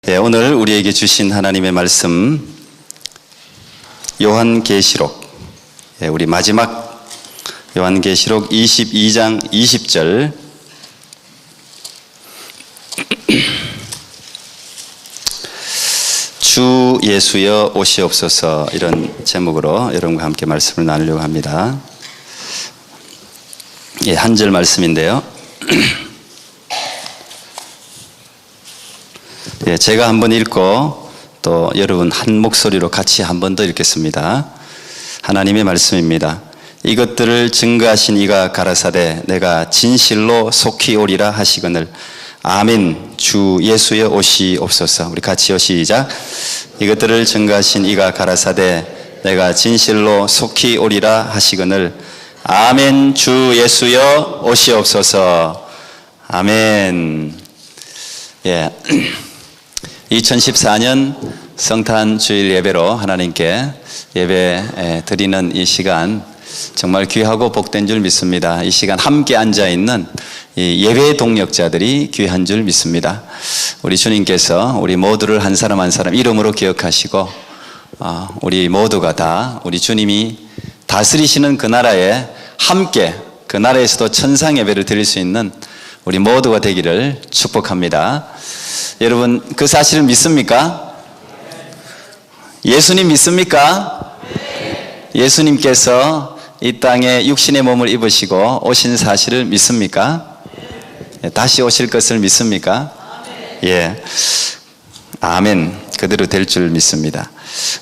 네, 오늘 우리에게 주신 하나님의 말씀 요한계시록, 우리 마지막 요한계시록 22장 20절 주 예수여 오시옵소서, 이런 제목으로 여러분과 함께 말씀을 나누려고 합니다. 한 절 말씀인데요. 제가 한번 읽고 또 여러분 한 목소리로 같이 한 번 더 읽겠습니다. 하나님의 말씀입니다. 이것들을 증거하신 이가 가라사대 내가 진실로 속히 오리라 하시거늘 아멘. 주 예수여 오시옵소서. 우리 같이요, 시작. 이것들을 증거하신 이가 가라사대 내가 진실로 속히 오리라 하시거늘 아멘. 주 예수여 오시옵소서. 아멘. 2014년 성탄 주일 예배로 하나님께 예배 드리는 이 시간 정말 귀하고 복된 줄 믿습니다. 이 시간 함께 앉아있는 이 예배의 동력자들이 귀한 줄 믿습니다. 우리 주님께서 우리 모두를 한 사람 한 사람 이름으로 기억하시고 우리 모두가 다 우리 주님이 다스리시는 그 나라에 함께, 그 나라에서도 천상 예배를 드릴 수 있는 우리 모두가 되기를 축복합니다. 여러분, 그 사실을 믿습니까? 예수님 믿습니까? 예수님께서 이 땅에 육신의 몸을 입으시고 오신 사실을 믿습니까? 다시 오실 것을 믿습니까? 아멘. 그대로 될 줄 믿습니다.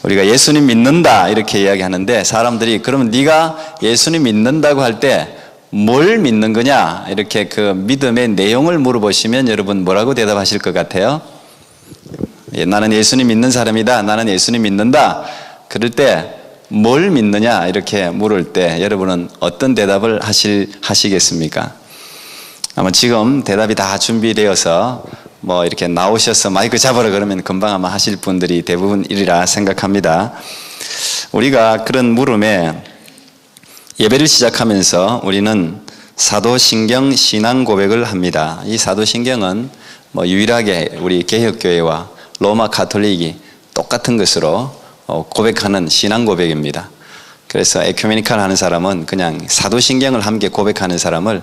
우리가 예수님 믿는다 이렇게 이야기하는데, 사람들이 그러면 네가 예수님 믿는다고 할 때 뭘 믿는 거냐, 이렇게 그 믿음의 내용을 물어보시면 여러분 뭐라고 대답하실 것 같아요? 나는 예수님 믿는 사람이다, 나는 예수님 믿는다. 그럴 때 뭘 믿느냐 이렇게 물을 때 여러분은 어떤 대답을 하시겠습니까? 아마 지금 대답이 다 준비되어서 뭐 이렇게 나오셔서 마이크 잡으라 그러면 금방 아마 하실 분들이 대부분이리라 생각합니다. 우리가 그런 물음에 예배를 시작하면서 우리는 사도신경 신앙 고백을 합니다. 이 사도신경은 뭐 유일하게 우리 개혁교회와 로마 가톨릭이 똑같은 것으로 고백하는 신앙 고백입니다. 그래서 에큐메니칼 하는 사람은 그냥 사도신경을 함께 고백하는 사람을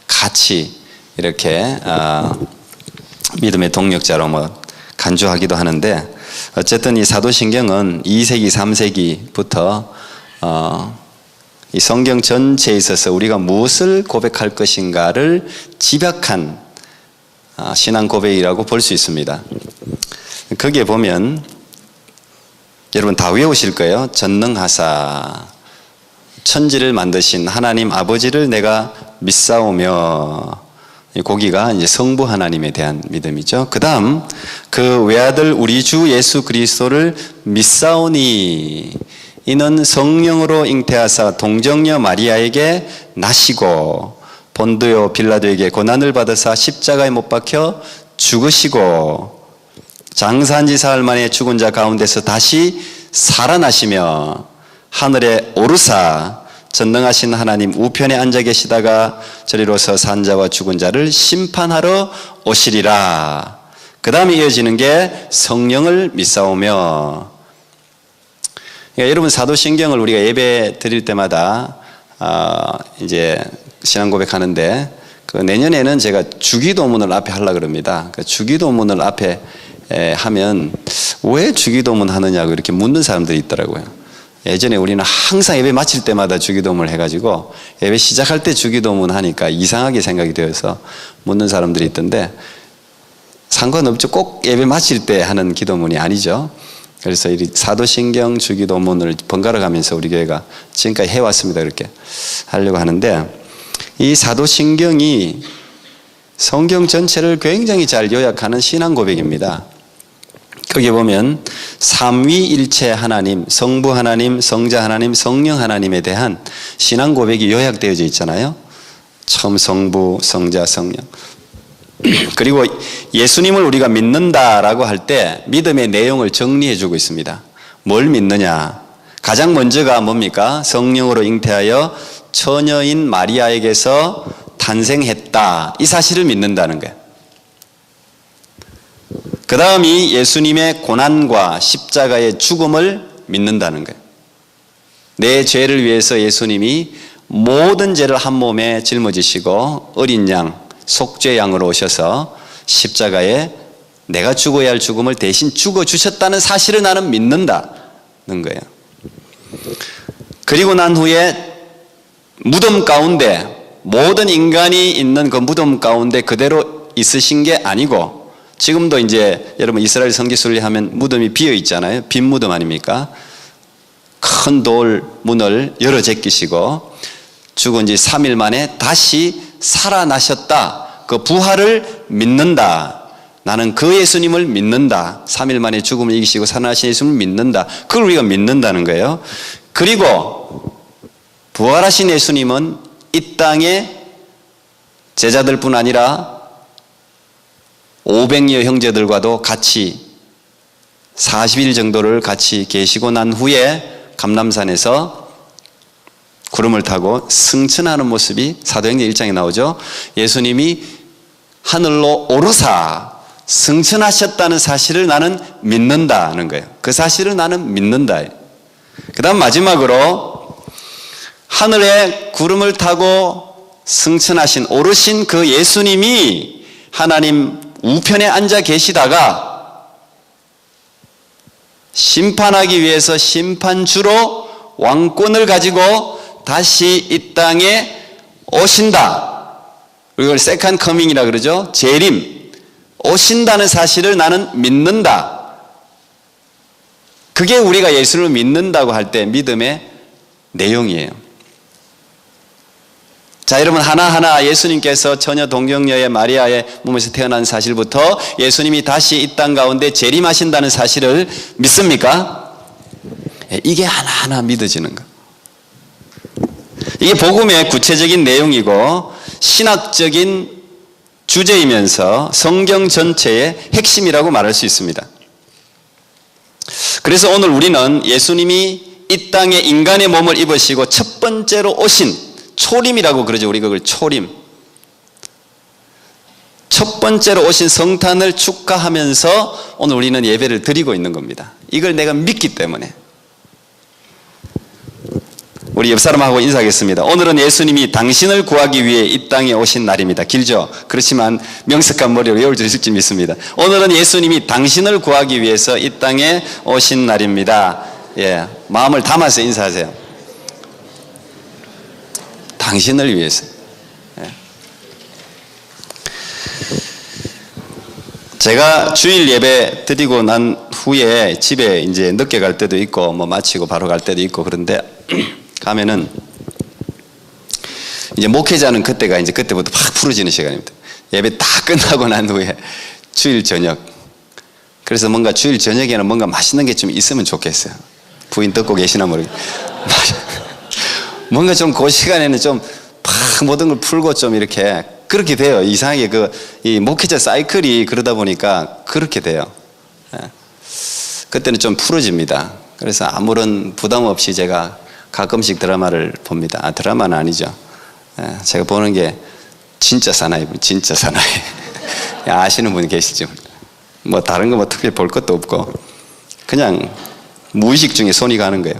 같이 이렇게 믿음의 동력자로 뭐 간주하기도 하는데, 어쨌든 이 사도신경은 2세기, 3세기부터 이 성경 전체에 있어서 우리가 무엇을 고백할 것인가를 집약한 신앙 고백이라고 볼 수 있습니다. 거기에 보면 여러분 다 외우실 거예요. 전능하사 천지를 만드신 하나님 아버지를 내가 믿사오며, 이 고기가 이제 성부 하나님에 대한 믿음이죠. 그 다음 그 외아들 우리 주 예수 그리스도를 믿사오니 이는 성령으로 잉태하사 동정녀 마리아에게 나시고 본드요 빌라도에게 고난을 받으사 십자가에 못 박혀 죽으시고 장사한 지 사흘 만에 죽은 자 가운데서 다시 살아나시며 하늘에 오르사 전능하신 하나님 우편에 앉아 계시다가 저리로서 산 자와 죽은 자를 심판하러 오시리라. 그 다음에 이어지는 게 성령을 믿사오며. 그러니까 여러분, 사도신경을 우리가 예배 드릴 때마다 이제 신앙 고백하는데, 그 내년에는 제가 주기도문을 앞에 하려고 그럽니다. 그 주기도문을 앞에 하면 왜 주기도문 하느냐고 이렇게 묻는 사람들이 있더라고요. 예전에 우리는 항상 예배 마칠 때마다 주기도문을 해가지고 예배 시작할 때 주기도문 하니까 이상하게 생각이 되어서 묻는 사람들이 있던데, 상관없죠. 꼭 예배 마칠 때 하는 기도문이 아니죠. 그래서 이 사도신경 주기도문을 번갈아 가면서 우리 교회가 지금까지 해왔습니다. 그렇게 하려고 하는데, 이 사도신경이 성경 전체를 굉장히 잘 요약하는 신앙 고백입니다. 거기에 보면 삼위일체 하나님, 성부 하나님, 성자 하나님, 성령 하나님에 대한 신앙 고백이 요약되어져 있잖아요. 처음 성부, 성자, 성령. 그리고 예수님을 우리가 믿는다라고 할 때 믿음의 내용을 정리해 주고 있습니다. 뭘 믿느냐? 가장 먼저가 뭡니까? 성령으로 잉태하여 처녀인 마리아에게서 탄생했다. 이 사실을 믿는다는 거예요. 그 다음이 예수님의 고난과 십자가의 죽음을 믿는다는 거예요. 내 죄를 위해서 예수님이 모든 죄를 한 몸에 짊어지시고 어린 양, 속죄양으로 오셔서 십자가에 내가 죽어야 할 죽음을 대신 죽어주셨다는 사실을 나는 믿는다는 거예요. 그리고 난 후에 무덤 가운데, 모든 인간이 있는 그 무덤 가운데 그대로 있으신 게 아니고, 지금도 이제 여러분 이스라엘 성지순례 하면 무덤이 비어 있잖아요. 빈 무덤 아닙니까? 큰 돌 문을 열어 제끼시고 죽은 지 3일 만에 다시 살아나셨다. 그 부활을 믿는다. 나는 그 예수님을 믿는다. 3일 만에 죽음을 이기시고 살아나신 예수님을 믿는다. 그걸 우리가 믿는다는 거예요. 그리고 부활하신 예수님은 이 땅에 제자들뿐 아니라 500여 형제들과도 같이 40일 정도를 같이 계시고 난 후에 감람산에서 구름을 타고 승천하는 모습이 사도행전 1장에 나오죠. 예수님이 하늘로 오르사 승천하셨다는 사실을 나는 믿는다는 거예요. 그 사실을 나는 믿는다. 그 다음 마지막으로 하늘에 구름을 타고 승천하신 오르신 그 예수님이 하나님 우편에 앉아 계시다가 심판하기 위해서 심판주로 왕권을 가지고 다시 이 땅에 오신다. 이걸 세컨드 커밍이라 그러죠. 재림. 오신다는 사실을 나는 믿는다. 그게 우리가 예수를 믿는다고 할 때 믿음의 내용이에요. 자, 여러분 하나하나 예수님께서 처녀 동정녀의 마리아의 몸에서 태어난 사실부터 예수님이 다시 이 땅 가운데 재림하신다는 사실을 믿습니까? 이게 하나하나 믿어지는 거. 이게 복음의 구체적인 내용이고 신학적인 주제이면서 성경 전체의 핵심이라고 말할 수 있습니다. 그래서 오늘 우리는 예수님이 이 땅에 인간의 몸을 입으시고 첫 번째로 오신 초림이라고 그러죠. 우리 그걸 초림. 첫 번째로 오신 성탄을 축하하면서 오늘 우리는 예배를 드리고 있는 겁니다. 이걸 내가 믿기 때문에. 우리 옆 사람하고 인사하겠습니다. 오늘은 예수님이 당신을 구하기 위해 이 땅에 오신 날입니다. 길죠? 그렇지만 명석한 머리로 외울 수 있을지 믿습니다. 오늘은 예수님이 당신을 구하기 위해서 이 땅에 오신 날입니다. 예, 마음을 담아서 인사하세요. 당신을 위해서. 예. 제가 주일 예배 드리고 난 후에 집에 이제 늦게 갈 때도 있고 뭐 마치고 바로 갈 때도 있고 그런데 가면은 이제 목회자는 그때가 이제 그때부터 팍 풀어지는 시간입니다. 예배 다 끝나고 난 후에 주일 저녁. 그래서 뭔가 주일 저녁에는 뭔가 맛있는 게 좀 있으면 좋겠어요. 부인 듣고 계시나 모르겠어요. 뭔가 좀 그 시간에는 좀 팍 모든 걸 풀고 좀 이렇게 그렇게 돼요. 이상하게 이 목회자 사이클이 그러다 보니까 그렇게 돼요. 그때는 좀 풀어집니다. 그래서 아무런 부담 없이 제가 가끔씩 드라마를 봅니다. 아, 드라마는 아니죠. 제가 보는 게 진짜 사나이, 진짜 사나이. 아시는 분이 계시죠? 뭐 다른 거 뭐 특별히 볼 것도 없고 그냥 무의식 중에 손이 가는 거예요.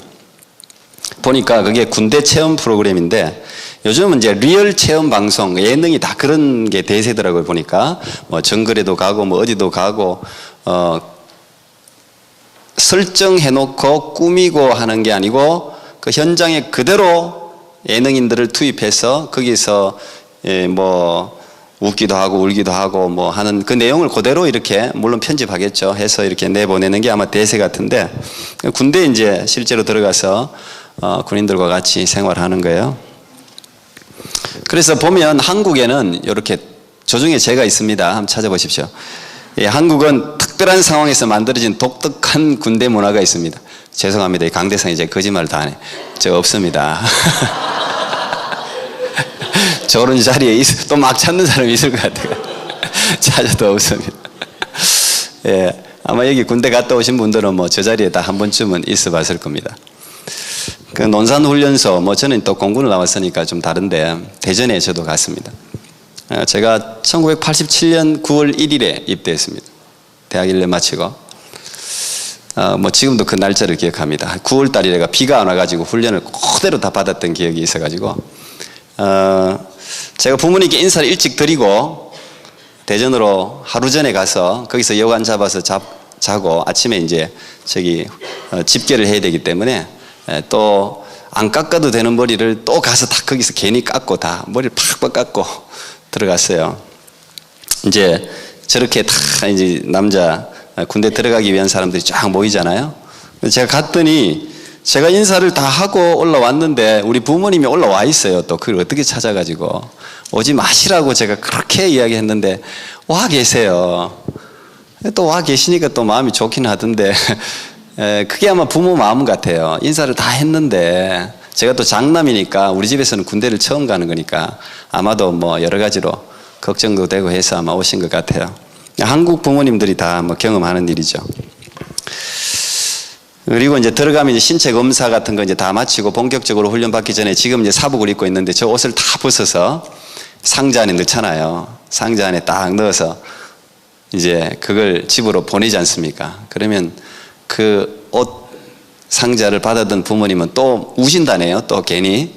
보니까 그게 군대 체험 프로그램인데 요즘은 이제 리얼 체험 방송, 예능이 다 그런 게 대세더라고요. 보니까 뭐 정글에도 가고 뭐 어디도 가고 설정해놓고 꾸미고 하는 게 아니고 그 현장에 그대로 예능인들을 투입해서 거기서 뭐 웃기도 하고 울기도 하고 뭐 하는 그 내용을 그대로 이렇게 물론 편집하겠죠. 해서 이렇게 내보내는 게 아마 대세 같은데 군대에 이제 실제로 들어가서 군인들과 같이 생활하는 거예요. 그래서 보면 한국에는 이렇게 조중에 제가 있습니다. 한번 찾아보십시오. 예, 한국은 특별한 상황에서 만들어진 독특한 군대 문화가 있습니다. 죄송합니다. 강대상이 이제 거짓말 다 하네. 저 없습니다. 저런 자리에 또 막 찾는 사람이 있을 것 같아요. 찾아도 없습니다. 예, 아마 여기 군대 갔다 오신 분들은 뭐 저 자리에 다 한 번쯤은 있어 봤을 겁니다. 그 논산훈련소, 뭐 저는 또 공군을 나왔으니까 좀 다른데 대전에 저도 갔습니다. 제가 1987년 9월 1일에 입대했습니다. 대학 1년 마치고. 뭐 지금도 그 날짜를 기억합니다. 9월 달이래가 비가 안 와가지고 훈련을 그대로 다 받았던 기억이 있어가지고, 제가 부모님께 인사를 일찍 드리고 대전으로 하루 전에 가서 거기서 여관 잡아서 자고 아침에 이제 집계를 해야 되기 때문에 또 안 깎아도 되는 머리를 또 가서 다 거기서 괜히 깎고 다 머리를 팍팍 깎고 들어갔어요. 이제 저렇게 다 이제 남자 군대 들어가기 위한 사람들이 쫙 모이잖아요. 제가 갔더니 제가 인사를 다 하고 올라왔는데 우리 부모님이 올라와 있어요. 또 그걸 어떻게 찾아가지고 오지 마시라고 제가 그렇게 이야기했는데 와 계세요. 또 와 계시니까 또 마음이 좋긴 하던데 그게 아마 부모 마음 같아요. 인사를 다 했는데 제가 또 장남이니까 우리 집에서는 군대를 처음 가는 거니까 아마도 뭐 여러 가지로 걱정도 되고 해서 아마 오신 것 같아요. 한국 부모님들이 다 뭐 경험하는 일이죠. 그리고 이제 들어가면 이제 신체 검사 같은 거 이제 다 마치고 본격적으로 훈련 받기 전에 지금 이제 사복을 입고 있는데 저 옷을 다 벗어서 상자 안에 넣잖아요. 상자 안에 딱 넣어서 이제 그걸 집으로 보내지 않습니까? 그러면 그 옷 상자를 받아든 부모님은 또 우신다네요. 또 괜히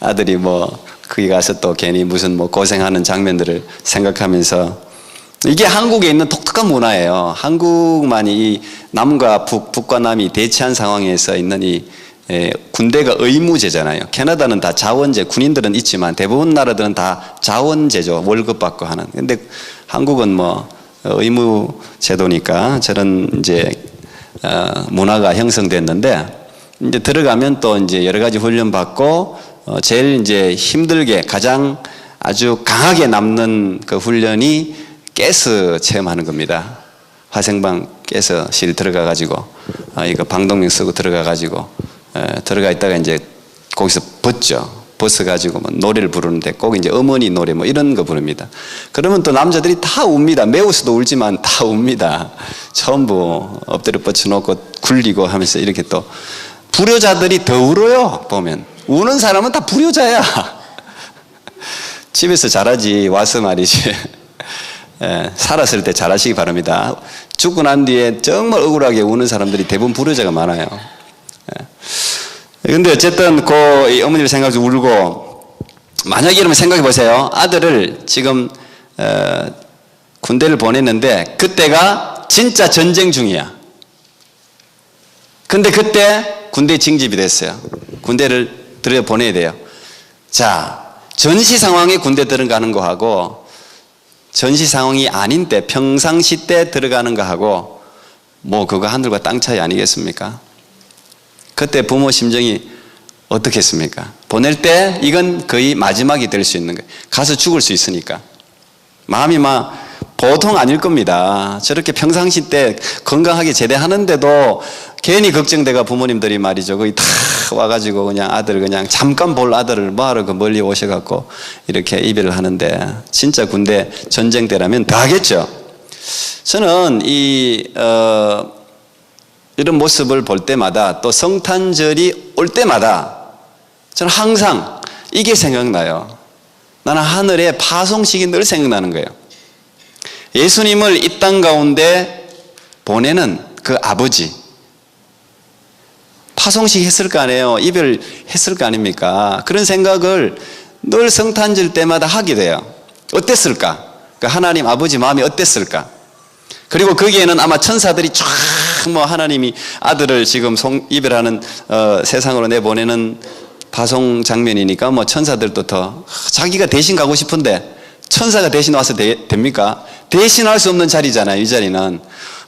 아들이 뭐 거기 가서 또 괜히 무슨 뭐 고생하는 장면들을 생각하면서 이게 한국에 있는 독특한 문화예요. 한국만이 이 남과 북과 남이 대치한 상황에서 있는 이 군대가 의무제잖아요. 캐나다는 다 자원제, 군인들은 있지만 대부분 나라들은 다 자원제죠. 월급 받고 하는. 근데 한국은 뭐 의무제도니까 저런 이제 문화가 형성됐는데 이제 들어가면 또 이제 여러 가지 훈련 받고 제일 이제 힘들게 가장 아주 강하게 남는 그 훈련이 가스 체험하는 겁니다. 화생방 가스실 들어가 가지고 이거 방독면 쓰고 들어가 가지고 들어가 있다가 이제 거기서 벗죠. 벗어 가지고 뭐 노래를 부르는데 꼭 이제 어머니 노래 뭐 이런 거 부릅니다. 그러면 또 남자들이 다 웁니다. 매우서도 울지만 다 웁니다. 전부 엎드려 뻗쳐놓고 굴리고 하면서 이렇게 또 불효자들이 더 울어요. 보면 우는 사람은 다 불효자야. 집에서 잘하지 와서 말이지. 살았을 때 잘하시기 바랍니다. 죽고 난 뒤에 정말 억울하게 우는 사람들이 대부분 불효자가 많아요. 근데 어쨌든 이 어머니를 생각해서 울고, 만약에 이러면 생각해 보세요. 아들을 지금 군대를 보냈는데 그때가 진짜 전쟁 중이야. 근데 그때 군대 징집이 됐어요. 군대를 들여보내야 돼요. 자, 전시 상황에 군대 들어가는 거하고 전시 상황이 아닌 때, 평상시 때 들어가는 거하고 뭐 그거 하늘과 땅 차이 아니겠습니까? 그때 부모 심정이 어떻겠습니까? 보낼 때 이건 거의 마지막이 될 수 있는 거예요. 가서 죽을 수 있으니까. 마음이 막 보통 아닐 겁니다. 저렇게 평상시 때 건강하게 제대하는데도 괜히 걱정돼가 부모님들이 말이죠. 거기 다 와가지고 그냥 아들 그냥 잠깐 볼 아들을 뭐하러 그 멀리 오셔갖고 이렇게 이별을 하는데 진짜 군대 전쟁 때라면 더 하겠죠. 저는 이런 모습을 볼 때마다 또 성탄절이 올 때마다 저는 항상 이게 생각나요. 나는 하늘의 파송식이 늘 생각나는 거예요. 예수님을 이 땅 가운데 보내는 그 아버지. 파송식 했을 거 아니에요. 이별했을 거 아닙니까? 그런 생각을 늘 성탄절 때마다 하게 돼요. 어땠을까? 그 하나님 아버지 마음이 어땠을까? 그리고 거기에는 아마 천사들이 쫙 뭐 하나님이 아들을 지금 이별하는 세상으로 내보내는 파송 장면이니까 뭐 천사들도 더 자기가 대신 가고 싶은데 천사가 대신 와서 됩니까? 대신할 수 없는 자리잖아요. 이 자리는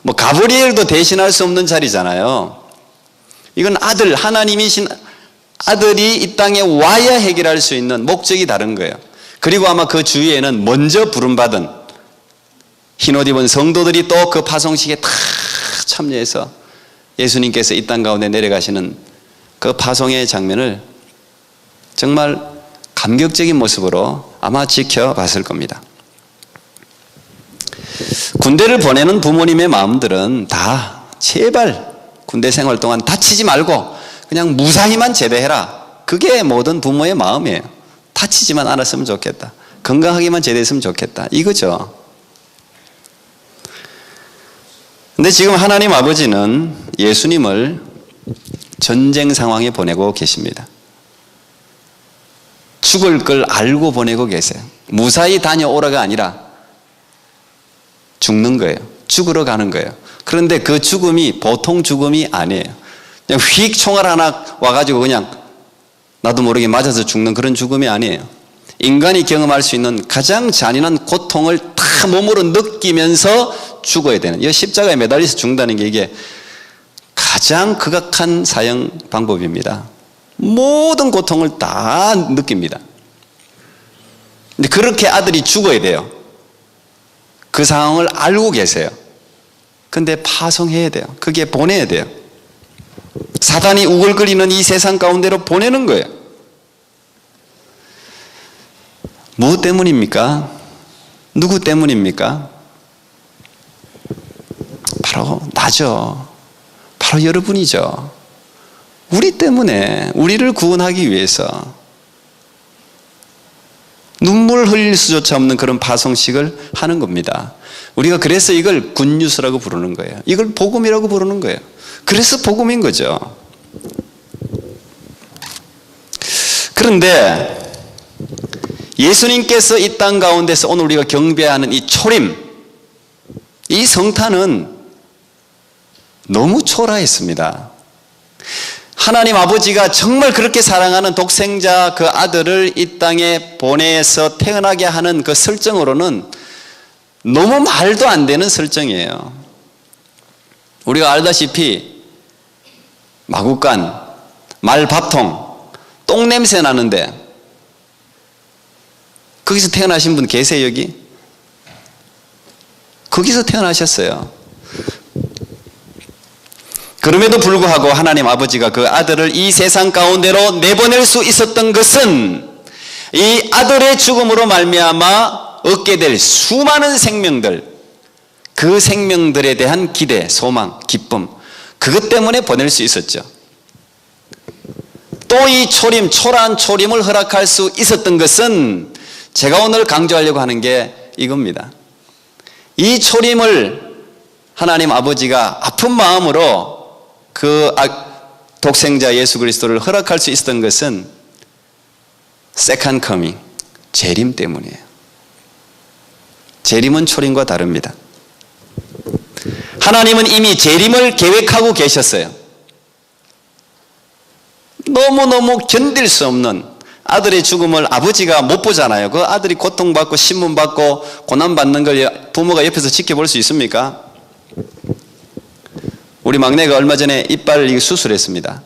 뭐 가브리엘도 대신할 수 없는 자리잖아요. 이건 하나님이신 아들이 이 땅에 와야 해결할 수 있는 목적이 다른 거예요. 그리고 아마 그 주위에는 먼저 부름받은 흰옷 입은 성도들이 또 그 파송식에 다 참여해서 예수님께서 이 땅 가운데 내려가시는 그 파송의 장면을 정말 감격적인 모습으로 아마 지켜봤을 겁니다. 군대를 보내는 부모님의 마음들은 다 제발 군대 생활 동안 다치지 말고 그냥 무사히만 제대해라. 그게 모든 부모의 마음이에요. 다치지만 않았으면 좋겠다. 건강하게만 제대했으면 좋겠다. 이거죠. 근데 지금 하나님 아버지는 예수님을 전쟁 상황에 보내고 계십니다. 죽을 걸 알고 보내고 계세요. 무사히 다녀오라가 아니라 죽는 거예요. 죽으러 가는 거예요. 그런데 그 죽음이 보통 죽음이 아니에요. 그냥 휙 총알 하나 와가지고 그냥 나도 모르게 맞아서 죽는 그런 죽음이 아니에요. 인간이 경험할 수 있는 가장 잔인한 고통을 다 몸으로 느끼면서 죽어야 되는, 이 십자가에 매달려서 죽는다는 게 이게 가장 극악한 사형 방법입니다. 모든 고통을 다 느낍니다. 근데 그렇게 아들이 죽어야 돼요. 그 상황을 알고 계세요. 근데 파송해야 돼요. 그게 보내야 돼요. 사단이 우글거리는 이 세상 가운데로 보내는 거예요. 무엇 때문입니까? 누구 때문입니까? 바로 나죠. 바로 여러분이죠. 우리 때문에, 우리를 구원하기 위해서 눈물 흘릴 수조차 없는 그런 파송식을 하는 겁니다. 우리가 그래서 이걸 굿뉴스라고 부르는 거예요. 이걸 복음이라고 부르는 거예요. 그래서 복음인 거죠. 그런데 예수님께서 이 땅 가운데서 오늘 우리가 경배하는 이 초림, 이 성탄은 너무 초라했습니다. 하나님 아버지가 정말 그렇게 사랑하는 독생자 그 아들을 이 땅에 보내서 태어나게 하는 그 설정으로는 너무 말도 안 되는 설정이에요. 우리가 알다시피 마구간, 말밥통, 똥냄새 나는데 거기서 태어나신 분 계세요, 여기? 거기서 태어나셨어요. 그럼에도 불구하고 하나님 아버지가 그 아들을 이 세상 가운데로 내보낼 수 있었던 것은 이 아들의 죽음으로 말미암아 얻게 될 수많은 생명들, 그 생명들에 대한 기대, 소망, 기쁨, 그것 때문에 보낼 수 있었죠. 또 이 초림, 초라한 초림을 허락할 수 있었던 것은 제가 오늘 강조하려고 하는 게 이겁니다. 이 초림을 하나님 아버지가 아픈 마음으로 그 독생자 예수 그리스도를 허락할 수 있었던 것은 세컨드 커밍, 재림 때문이에요. 재림은 초림과 다릅니다. 하나님은 이미 재림을 계획하고 계셨어요. 너무너무 견딜 수 없는 아들의 죽음을 아버지가 못 보잖아요. 그 아들이 고통받고 신문받고 고난받는 걸 부모가 옆에서 지켜볼 수 있습니까? 우리 막내가 얼마 전에 이빨 수술했습니다.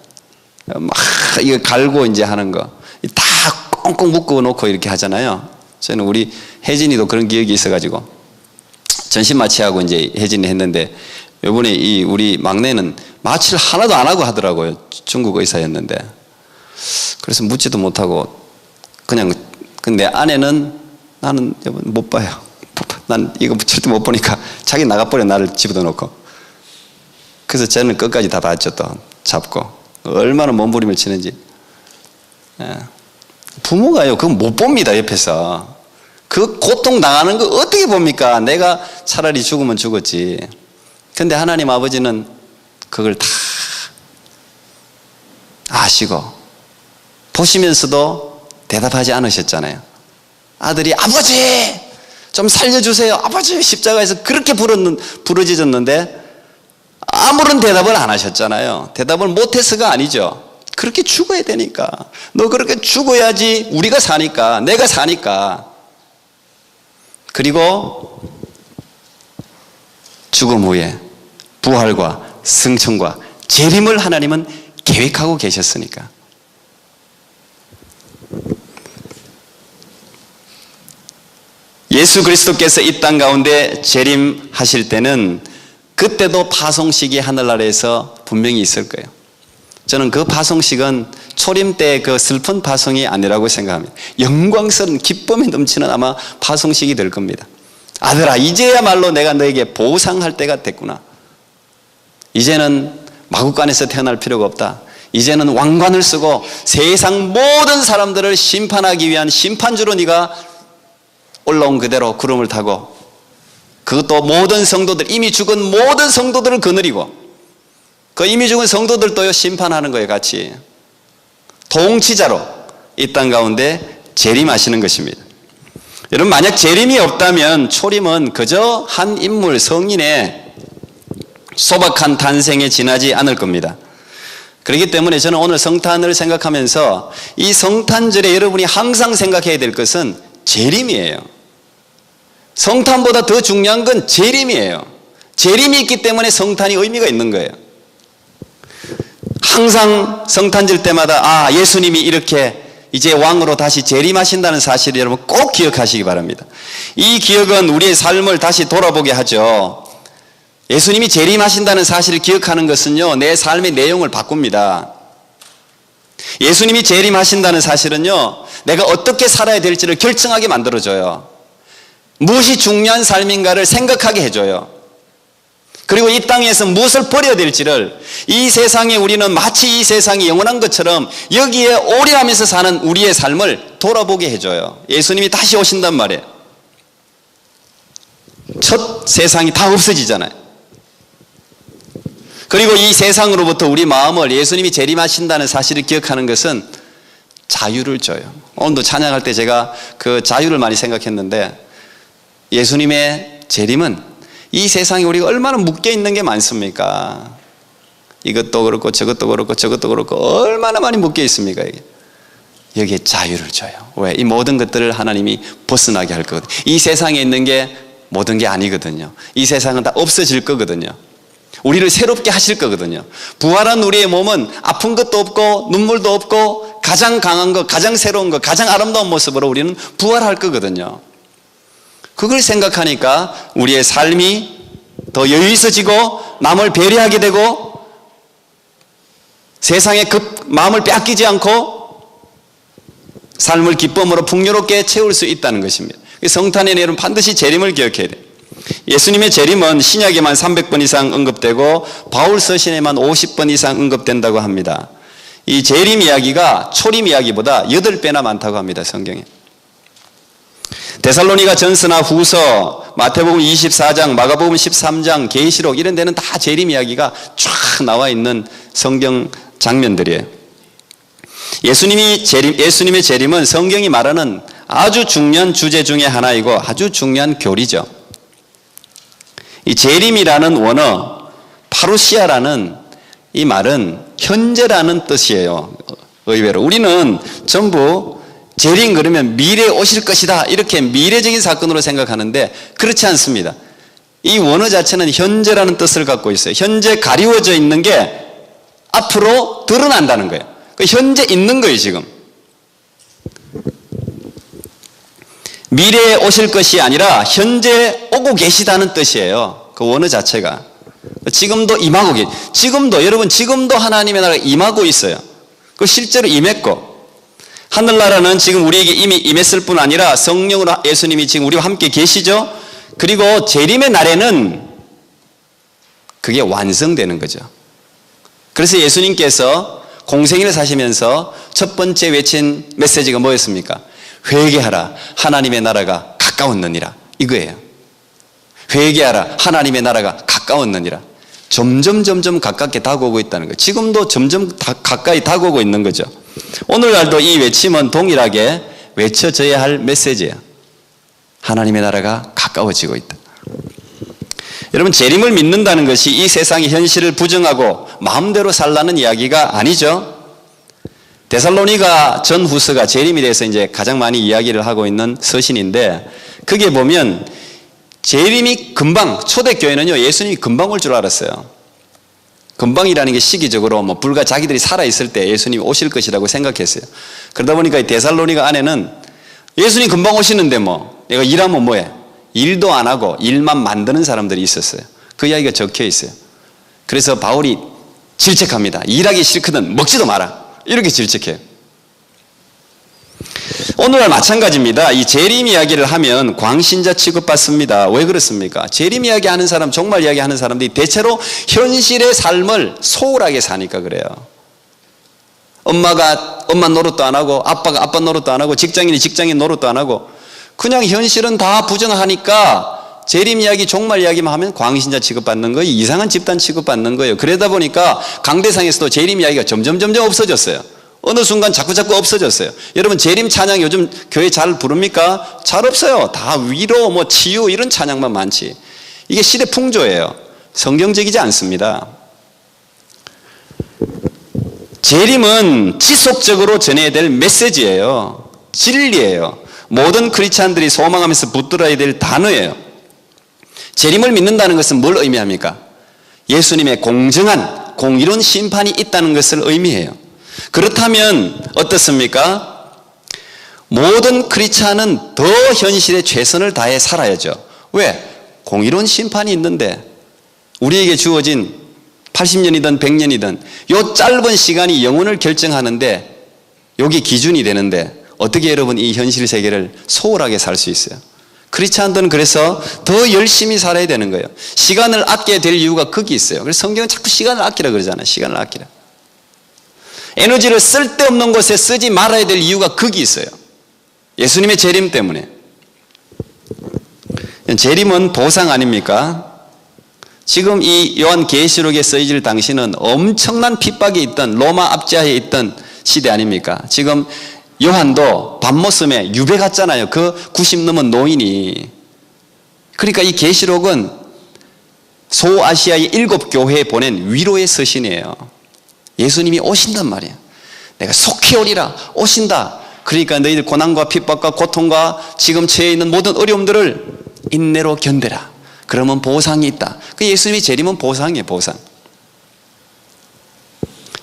막 이거 갈고 이제 하는 거 다 꽁꽁 묶어 놓고 이렇게 하잖아요. 저는 우리 혜진이도 그런 기억이 있어가지고 전신 마취하고 이제 혜진이 했는데 요번에 이 우리 막내는 마취를 하나도 안 하고 하더라고요. 중국 의사였는데. 그래서 묻지도 못하고 그냥, 근데 아내는 나는 못 봐요. 난 이거 절대 못 보니까 자기 나가버려, 나를 집어넣어 놓고. 그래서 저는 끝까지 다 봤죠. 또 잡고 얼마나 몸부림을 치는지. 부모가요 그거 못 봅니다. 옆에서 그 고통 당하는 거 어떻게 봅니까? 내가 차라리 죽으면 죽었지. 근데 하나님 아버지는 그걸 다 아시고 보시면서도 대답하지 않으셨잖아요. 아들이 아버지 좀 살려주세요, 아버지, 십자가에서 그렇게 부르짖었는데 아무런 대답을 안 하셨잖아요. 대답을 못해서가 아니죠. 그렇게 죽어야 되니까. 너 그렇게 죽어야지 우리가 사니까, 내가 사니까. 그리고 죽음 후에 부활과 승천과 재림을 하나님은 계획하고 계셨으니까. 예수 그리스도께서 이 땅 가운데 재림하실 때는 그때도 파송식이 하늘나라에서 분명히 있을 거예요. 저는 그 파송식은 초림 때 그 슬픈 파송이 아니라고 생각합니다. 영광스러운 기쁨이 넘치는 아마 파송식이 될 겁니다. 아들아, 이제야말로 내가 너에게 보상할 때가 됐구나. 이제는 마구간에서 태어날 필요가 없다. 이제는 왕관을 쓰고 세상 모든 사람들을 심판하기 위한 심판주로 네가 올라온 그대로 구름을 타고 그것도 모든 성도들, 이미 죽은 모든 성도들을 거느리고 그 이미 죽은 성도들도요 심판하는 거예요. 같이 통치자로 이 땅 가운데 재림하시는 것입니다. 여러분, 만약 재림이 없다면 초림은 그저 한 인물 성인의 소박한 탄생에 지나지 않을 겁니다. 그렇기 때문에 저는 오늘 성탄을 생각하면서 이 성탄절에 여러분이 항상 생각해야 될 것은 재림이에요. 성탄보다 더 중요한 건 재림이에요. 재림이 있기 때문에 성탄이 의미가 있는 거예요. 항상 성탄절 때마다 예수님이 이렇게 이제 왕으로 다시 재림하신다는 사실을 여러분 꼭 기억하시기 바랍니다. 이 기억은 우리의 삶을 다시 돌아보게 하죠. 예수님이 재림하신다는 사실을 기억하는 것은요, 내 삶의 내용을 바꿉니다. 예수님이 재림하신다는 사실은요, 내가 어떻게 살아야 될지를 결정하게 만들어줘요. 무엇이 중요한 삶인가를 생각하게 해줘요. 그리고 이 땅에서 무엇을 버려야 될지를, 이 세상에 우리는 마치 이 세상이 영원한 것처럼 여기에 오래 하면서 사는 우리의 삶을 돌아보게 해줘요. 예수님이 다시 오신단 말이에요. 첫 세상이 다 없어지잖아요. 그리고 이 세상으로부터 우리 마음을 예수님이 재림하신다는 사실을 기억하는 것은 자유를 줘요. 오늘도 찬양할 때 제가 그 자유를 많이 생각했는데, 예수님의 재림은 이 세상에 우리가 얼마나 묶여 있는 게 많습니까? 이것도 그렇고 저것도 그렇고 저것도 그렇고 얼마나 많이 묶여 있습니까? 여기에 자유를 줘요. 왜? 이 모든 것들을 하나님이 벗어나게 할 거거든요. 이 세상에 있는 게 모든 게 아니거든요. 이 세상은 다 없어질 거거든요. 우리를 새롭게 하실 거거든요. 부활한 우리의 몸은 아픈 것도 없고 눈물도 없고 가장 강한 것, 가장 새로운 것, 가장 아름다운 모습으로 우리는 부활할 거거든요. 그걸 생각하니까 우리의 삶이 더 여유 있어지고 남을 배려하게 되고 세상에 마음을 빼앗기지 않고 삶을 기쁨으로 풍요롭게 채울 수 있다는 것입니다. 성탄의 내일은 반드시 재림을 기억해야 돼요. 예수님의 재림은 신약에만 300번 이상 언급되고 바울 서신에만 50번 이상 언급된다고 합니다. 이 재림 이야기가 초림 이야기보다 8배나 많다고 합니다. 성경에. 데살로니가 전서나 후서, 마태복음 24장, 마가복음 13장, 계시록 이런 데는 다 재림 이야기가 쫙 나와 있는 성경 장면들이에요. 예수님의 재림은 성경이 말하는 아주 중요한 주제 중에 하나이고 아주 중요한 교리죠. 이 재림이라는 원어, 파루시아라는 이 말은 현재라는 뜻이에요. 의외로 우리는 전부 재림 그러면 미래에 오실 것이다 이렇게 미래적인 사건으로 생각하는데 그렇지 않습니다. 이 원어 자체는 현재라는 뜻을 갖고 있어요. 현재 가리워져 있는 게 앞으로 드러난다는 거예요. 현재 있는 거예요. 지금 미래에 오실 것이 아니라 현재 오고 계시다는 뜻이에요. 그 원어 자체가 지금도 임하고 지금도 여러분 지금도 하나님의 나라가 임하고 있어요. 그 실제로 임했고 하늘나라는 지금 우리에게 이미 임했을 뿐 아니라 성령으로 예수님이 지금 우리와 함께 계시죠. 그리고 재림의 날에는 그게 완성되는 거죠. 그래서 예수님께서 공생애를 사시면서 첫 번째 외친 메시지가 뭐였습니까? 회개하라 하나님의 나라가 가까웠느니라 이거예요. 회개하라 하나님의 나라가 가까웠느니라. 점점 가깝게 다가오고 있다는 거예요. 지금도 점점 가까이 다가오고 있는 거죠. 오늘날도 이 외침은 동일하게 외쳐져야 할 메시지예요. 하나님의 나라가 가까워지고 있다. 여러분 재림을 믿는다는 것이 이 세상의 현실을 부정하고 마음대로 살라는 이야기가 아니죠. 데살로니가 전후서가 재림에 대해서 이제 가장 많이 이야기를 하고 있는 서신인데 거기에 보면 재림이 금방, 초대교회는요 예수님이 금방 올 줄 알았어요. 금방이라는 게 시기적으로 불과 자기들이 살아있을 때 예수님이 오실 것이라고 생각했어요. 그러다 보니까 이 데살로니가 안에는 예수님 금방 오시는데 내가 일하면 뭐해? 일도 안 하고 일만 만드는 사람들이 있었어요. 그 이야기가 적혀 있어요. 그래서 바울이 질책합니다. 일하기 싫거든 먹지도 마라. 이렇게 질책해요. 오늘날 마찬가지입니다. 이 재림 이야기를 하면 광신자 취급받습니다. 왜 그렇습니까? 재림 이야기하는 사람, 종말 이야기하는 사람들이 대체로 현실의 삶을 소홀하게 사니까 그래요. 엄마가 엄마 노릇도 안 하고 아빠가 아빠 노릇도 안 하고 직장인이 직장인 노릇도 안 하고 그냥 현실은 다 부정하니까 재림 이야기, 종말 이야기만 하면 광신자 취급받는 거예요. 이상한 집단 취급받는 거예요. 그러다 보니까 강대상에서도 재림 이야기가 점점 없어졌어요. 어느 순간 자꾸 없어졌어요. 여러분, 재림 찬양 요즘 교회 잘 부릅니까? 잘 없어요. 다 위로, 치유 이런 찬양만 많지. 이게 시대 풍조예요. 성경적이지 않습니다. 재림은 지속적으로 전해야 될 메시지예요. 진리예요. 모든 크리스찬들이 소망하면서 붙들어야 될 단어예요. 재림을 믿는다는 것은 뭘 의미합니까? 예수님의 공정한 공의로운 심판이 있다는 것을 의미해요. 그렇다면 어떻습니까? 모든 크리스찬은 더 현실에 최선을 다해 살아야죠. 왜? 공의로운 심판이 있는데 우리에게 주어진 80년이든 100년이든 요 짧은 시간이 영혼을 결정하는데 여기 기준이 되는데 어떻게 여러분 이 현실 세계를 소홀하게 살 수 있어요? 크리스찬들은 그래서 더 열심히 살아야 되는 거예요. 시간을 아껴야 될 이유가 거기 있어요. 그래서 성경은 자꾸 시간을 아끼라 그러잖아요. 시간을 아끼라. 에너지를 쓸데없는 곳에 쓰지 말아야 될 이유가 거기 있어요. 예수님의 재림 때문에. 재림은 보상 아닙니까? 지금 이 요한계시록에 쓰여질 당시는 엄청난 핍박이 있던 로마 압제하에 있던 시대 아닙니까? 지금 요한도 밤모섬에 유배 갔잖아요. 그 90 넘은 노인이. 그러니까 이 계시록은 소아시아의 7교회에 보낸 위로의 서신이에요. 예수님이 오신단 말이에요. 내가 속히 오리라. 오신다. 그러니까 너희들 고난과 핍박과 고통과 지금 처해 있는 모든 어려움들을 인내로 견뎌라. 그러면 보상이 있다. 그 예수님이 재림은 보상이에요. 보상.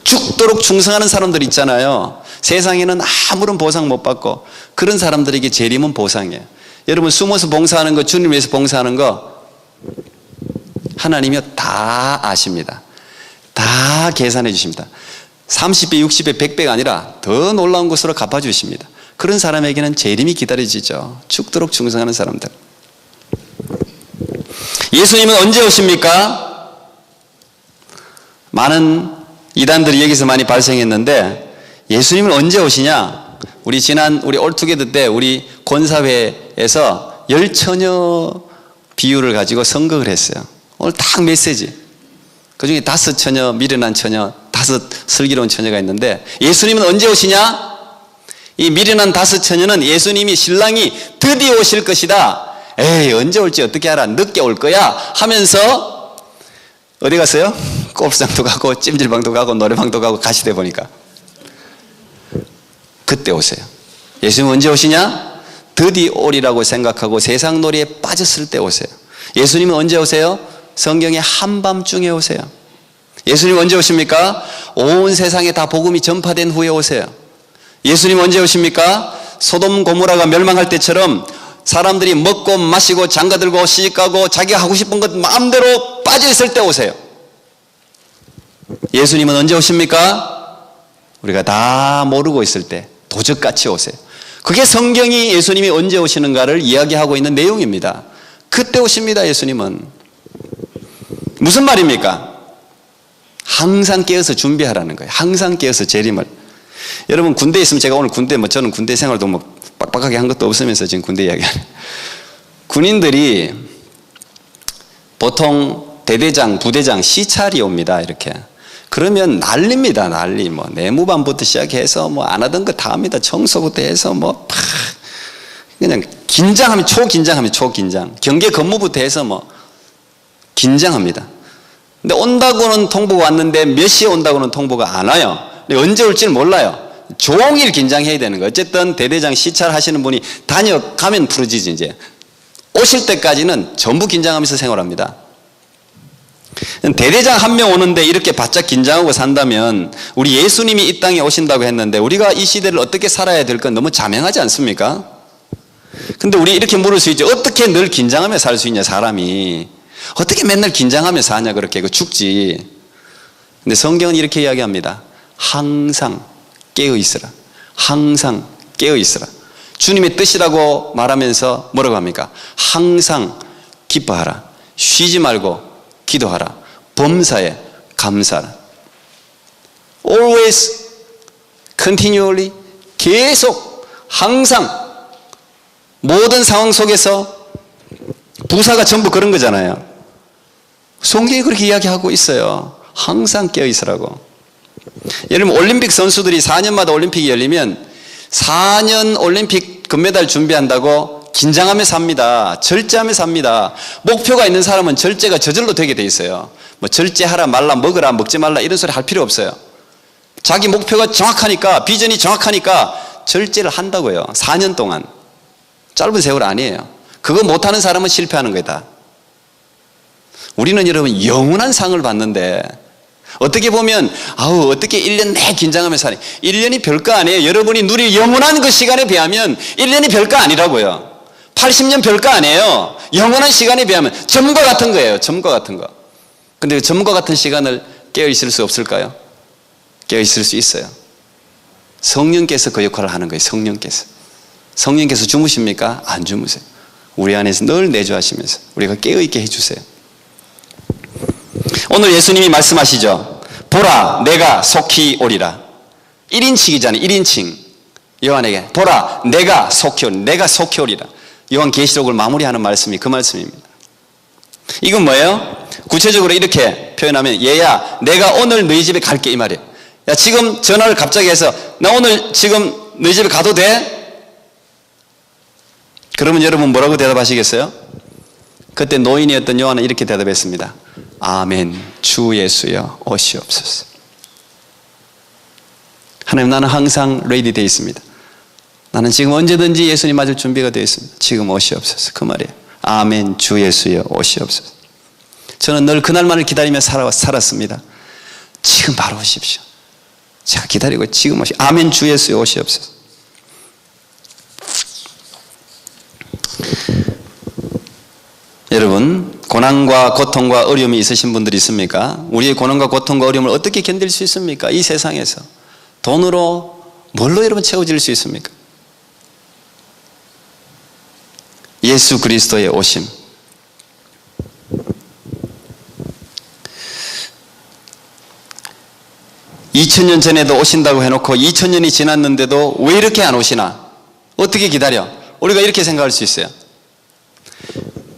죽도록 충성하는 사람들 있잖아요. 세상에는 아무런 보상 못 받고 그런 사람들에게 재림은 보상이에요. 여러분, 숨어서 봉사하는 거, 주님 위해서 봉사하는 거 하나님이 다 아십니다. 다 계산해 주십니다. 30배, 60배, 100배가 아니라 더 놀라운 것으로 갚아주십니다. 그런 사람에게는 재림이 기다려지죠. 죽도록 충성하는 사람들. 예수님은 언제 오십니까? 많은 이단들이 여기서 많이 발생했는데 예수님은 언제 오시냐? 우리 올투게더 때 우리 권사회에서 10처녀 비유를 가지고 선거를 했어요. 오늘 딱 메시지. 그 중에 5처녀, 미련한 처녀, 5 슬기로운 처녀가 있는데 예수님은 언제 오시냐? 이 미련한 5처녀는 예수님이 신랑이 드디어 오실 것이다. 에이, 언제 올지 어떻게 알아? 늦게 올 거야 하면서 어디 갔어요? 골프장도 가고 찜질방도 가고 노래방도 가고 가시대 보니까 그때 오세요. 예수님은 언제 오시냐? 드디어 오리라고 생각하고 세상 놀이에 빠졌을 때 오세요. 예수님은 언제 오세요? 성경의 한밤중에 오세요. 예수님 언제 오십니까? 온 세상에 다 복음이 전파된 후에 오세요. 예수님 언제 오십니까? 소돔 고모라가 멸망할 때처럼 사람들이 먹고 마시고 장가들고 시집가고 자기가 하고 싶은 것 마음대로 빠져있을 때 오세요. 예수님은 언제 오십니까? 우리가 다 모르고 있을 때 도적같이 오세요. 그게 성경이 예수님이 언제 오시는가를 이야기하고 있는 내용입니다. 그때 오십니다. 예수님은. 무슨 말입니까? 항상 깨어서 준비하라는 거예요. 항상 깨어서 재림을. 여러분, 군대에 있으면 제가 오늘 저는 군대 생활도 빡빡하게 한 것도 없으면서 지금 군대 이야기하네요. 군인들이 보통 대대장, 부대장 시찰이 옵니다. 이렇게. 그러면 난립니다. 난리. 내무반부터 시작해서 안 하던 거 다 합니다. 청소부터 해서 그냥 긴장하면 초긴장. 경계 근무부터 해서 긴장합니다. 근데 온다고는 통보가 왔는데 몇 시에 온다고는 통보가 안 와요. 근데 언제 올지는 몰라요. 종일 긴장해야 되는 거예요. 어쨌든 대대장 시찰하시는 분이 다녀가면 풀어지지 이제. 오실 때까지는 전부 긴장하면서 생활합니다. 대대장 한 명 오는데 이렇게 바짝 긴장하고 산다면 우리 예수님이 이 땅에 오신다고 했는데 우리가 이 시대를 어떻게 살아야 될 건 너무 자명하지 않습니까? 근데 우리 이렇게 물을 수 있죠. 어떻게 늘 긴장하며 살 수 있냐 사람이. 어떻게 맨날 긴장하며 사냐 그렇게. 죽지. 근데 성경은 이렇게 이야기합니다. 항상 깨어있으라. 항상 깨어있으라. 주님의 뜻이라고 말하면서 뭐라고 합니까? 항상 기뻐하라. 쉬지 말고 기도하라. 범사에 감사하라. Always, continually, 계속, 항상 모든 상황 속에서 부사가 전부 그런 거잖아요. 성경이 그렇게 이야기하고 있어요. 항상 깨어 있으라고. 예를 들면 올림픽 선수들이 4년마다 올림픽이 열리면 4년 올림픽 금메달 준비한다고 긴장하며 삽니다. 절제하며 삽니다. 목표가 있는 사람은 절제가 저절로 되게 돼 있어요. 뭐 절제하라 말라 먹으라 먹지 말라 이런 소리 할 필요 없어요. 자기 목표가 정확하니까, 비전이 정확하니까 절제를 한다고요. 4년 동안. 짧은 세월 아니에요. 그거 못하는 사람은 실패하는 거다. 우리는 여러분 영원한 상을 받는데 어떻게 보면 어떻게 1년 내 긴장하며 사니. 1년이 별거 아니에요. 여러분이 누릴 영원한 그 시간에 비하면 1년이 별거 아니라고요. 80년 별거 아니에요. 영원한 시간에 비하면 점과 같은 거예요. 점과 같은 거. 근데 그 점과 같은 시간을 깨어 있을 수 없을까요? 깨어 있을 수 있어요. 성령께서 그 역할을 하는 거예요. 성령께서 주무십니까? 안 주무세요. 우리 안에서 늘 내주하시면서 우리가 깨어 있게 해주세요. 오늘 예수님이 말씀하시죠. 보라 내가 속히 오리라. 1인칭이잖아요. 1인칭. 요한에게 보라 내가 속히 오리라. 요한계시록을 마무리하는 말씀이 그 말씀입니다. 이건 뭐예요? 구체적으로 이렇게 표현하면 얘야 내가 오늘 너희 집에 갈게 이 말이에요. 야 지금 전화를 갑자기 해서 나 오늘 지금 너희 집에 가도 돼? 그러면 여러분 뭐라고 대답하시겠어요? 그때 노인이었던 요한은 이렇게 대답했습니다. 아멘 주 예수여 오시옵소서. 하나님 나는 항상 레디 되어 있습니다. 나는 지금 언제든지 예수님 맞을 준비가 되어 있습니다. 지금 오시옵소서. 그 말이에요. 아멘 주 예수여 오시옵소서. 저는 늘 그날만을 기다리며 살았습니다. 지금 바로 오십시오. 제가 기다리고 지금 오십시오. 아멘 주 예수여 오시옵소서. 여러분 고난과 고통과 어려움이 있으신 분들이 있습니까? 우리의 고난과 고통과 어려움을 어떻게 견딜 수 있습니까? 이 세상에서 돈으로 뭘로 여러분 채워질 수 있습니까? 예수 그리스도의 오심. (2000년) 전에도 오신다고 해놓고 2000년이 지났는데도 왜 이렇게 안 오시나? 어떻게 기다려? 우리가 이렇게 생각할 수 있어요.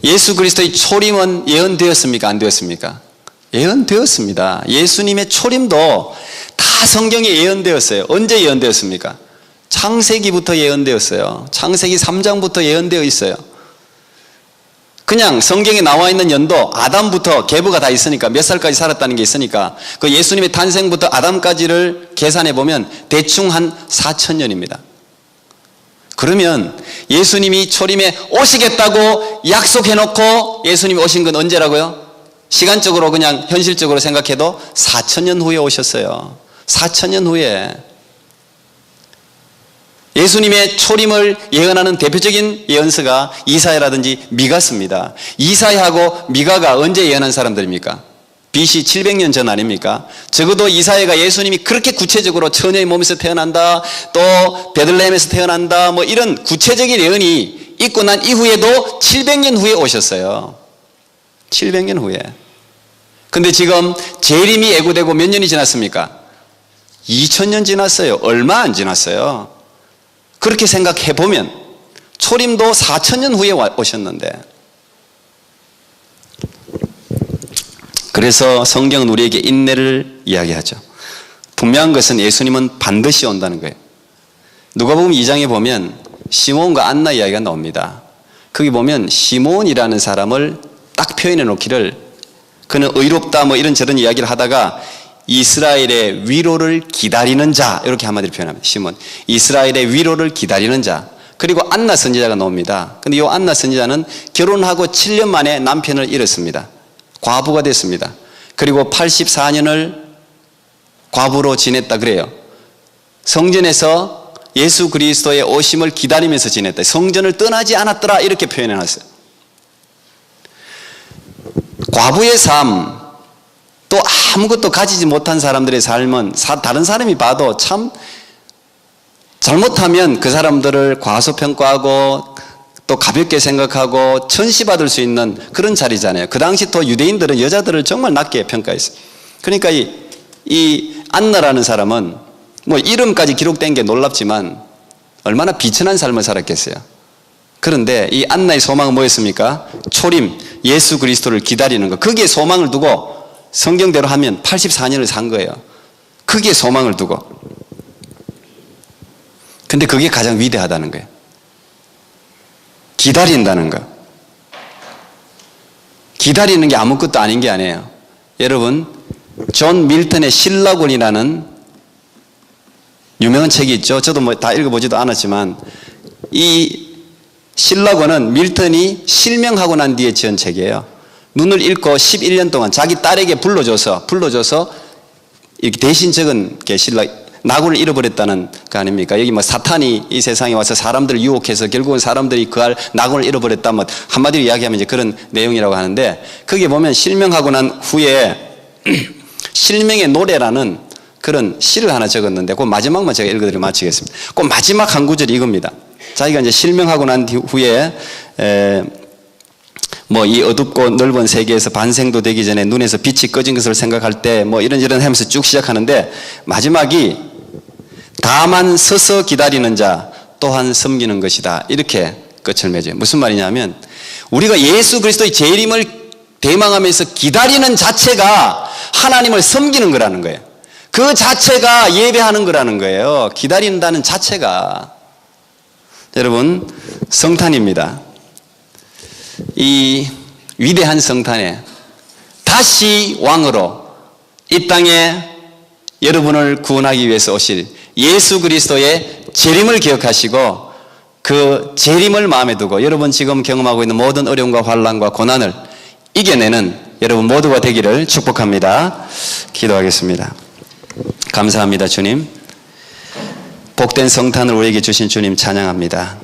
예수 그리스도의 초림은 예언되었습니까? 안 되었습니까? 예언되었습니다. 예수님의 초림도 다 성경에 예언되었어요. 언제 예언되었습니까? 창세기부터 예언되었어요. 창세기 3장부터 예언되어 있어요. 그냥 성경에 나와 있는 연도 아담부터 계보가 다 있으니까 몇 살까지 살았다는 게 있으니까 그 예수님의 탄생부터 아담까지를 계산해 보면 대충 한 4000년입니다. 그러면 예수님이 초림에 오시겠다고 약속해놓고 예수님이 오신 건 언제라고요? 시간적으로 그냥 현실적으로 생각해도 4000년 후에 오셨어요. 4000년 후에. 예수님의 초림을 예언하는 대표적인 예언서가 이사야라든지 미가서입니다. 이사야하고 미가가 언제 예언한 사람들입니까? BC 700년 전 아닙니까? 적어도 이사야가 예수님이 그렇게 구체적으로 처녀의 몸에서 태어난다, 또 베들레헴에서 태어난다, 뭐 이런 구체적인 예언이 있고 난 이후에도 700년 후에 오셨어요. 700년 후에. 근데 지금 재림이 예고되고 몇 년이 지났습니까? 2000년 지났어요. 얼마 안 지났어요. 그렇게 생각해 보면 초림도 4000년 후에 오셨는데, 그래서 성경은 우리에게 인내를 이야기하죠. 분명한 것은 예수님은 반드시 온다는 거예요. 누가복음 2장에 보면 시몬과 안나 이야기가 나옵니다. 거기 보면 시몬이라는 사람을 딱 표현해 놓기를, 그는 의롭다 뭐 이런 저런 이야기를 하다가 이스라엘의 위로를 기다리는 자, 이렇게 한마디로 표현합니다. 시몬, 이스라엘의 위로를 기다리는 자. 그리고 안나 선지자가 나옵니다. 근데 이 안나 선지자는 결혼하고 7년 만에 남편을 잃었습니다. 과부가 됐습니다. 그리고 84년을 과부로 지냈다 그래요. 성전에서 예수 그리스도의 오심을 기다리면서 지냈다. 성전을 떠나지 않았더라 이렇게 표현해놨어요. 과부의 삶, 또 아무것도 가지지 못한 사람들의 삶은 다른 사람이 봐도 참 잘못하면 그 사람들을 과소평가하고 또 가볍게 생각하고 천시받을 수 있는 그런 자리잖아요. 그 당시 또 유대인들은 여자들을 정말 낮게 평가했어요. 그러니까 이 안나라는 사람은 뭐 이름까지 기록된 게 놀랍지만 얼마나 비천한 삶을 살았겠어요. 그런데 이 안나의 소망은 뭐였습니까? 초림, 예수 그리스도를 기다리는 것. 거기에 소망을 두고 성경대로 하면 84년을 산 거예요. 거기에 소망을 두고. 근데 그게 가장 위대하다는 거예요. 기다린다는 거. 기다리는 게 아무것도 아닌 게 아니에요. 여러분, 존 밀턴의 신라곤이라는 유명한 책이 있죠. 저도 뭐 다 읽어보지도 않았지만 이 신라곤은 밀턴이 실명하고 난 뒤에 지은 책이에요. 눈을 읽고 11년 동안 자기 딸에게 불러줘서 이렇게 대신 적은 게 나군을 잃어버렸다는 거 아닙니까? 여기 뭐 사탄이 이 세상에 와서 사람들을 유혹해서 결국은 사람들이 그 나군을 잃어버렸다 뭐 한마디로 이야기하면 이제 그런 내용이라고 하는데 거기에 보면 실명하고 난 후에 실명의 노래라는 그런 시를 하나 적었는데 그 마지막만 제가 읽어드리고 마치겠습니다. 그 마지막 한 구절이 이겁니다. 자기가 이제 실명하고 난 후에 뭐 이 어둡고 넓은 세계에서 반생도 되기 전에 눈에서 빛이 꺼진 것을 생각할 때 뭐 이런저런 하면서 쭉 시작하는데 마지막이 다만 서서 기다리는 자 또한 섬기는 것이다. 이렇게 끝을 맺어요. 무슨 말이냐면 우리가 예수 그리스도의 재림을 대망하면서 기다리는 자체가 하나님을 섬기는 거라는 거예요. 그 자체가 예배하는 거라는 거예요. 기다린다는 자체가. 여러분, 성탄입니다. 이 위대한 성탄에 다시 왕으로 이 땅에 여러분을 구원하기 위해서 오실 예수 그리스도의 재림을 기억하시고 그 재림을 마음에 두고 여러분 지금 경험하고 있는 모든 어려움과 환난과 고난을 이겨내는 여러분 모두가 되기를 축복합니다. 기도하겠습니다. 감사합니다, 주님. 복된 성탄을 우리에게 주신 주님 찬양합니다.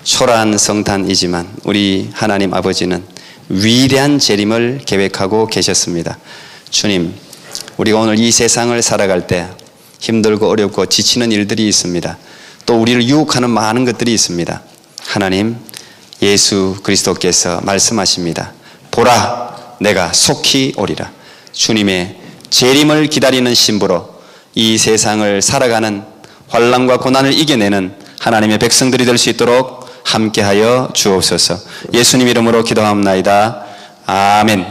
초라한 성탄이지만 우리 하나님 아버지는 위대한 재림을 계획하고 계셨습니다. 주님, 우리가 오늘 이 세상을 살아갈 때 힘들고 어렵고 지치는 일들이 있습니다. 또 우리를 유혹하는 많은 것들이 있습니다. 하나님, 예수 그리스도께서 말씀하십니다. 보라, 내가 속히 오리라. 주님의 재림을 기다리는 신부로 이 세상을 살아가는 환난과 고난을 이겨내는 하나님의 백성들이 될 수 있도록 함께하여 주옵소서. 예수님 이름으로 기도합나이다. 아멘.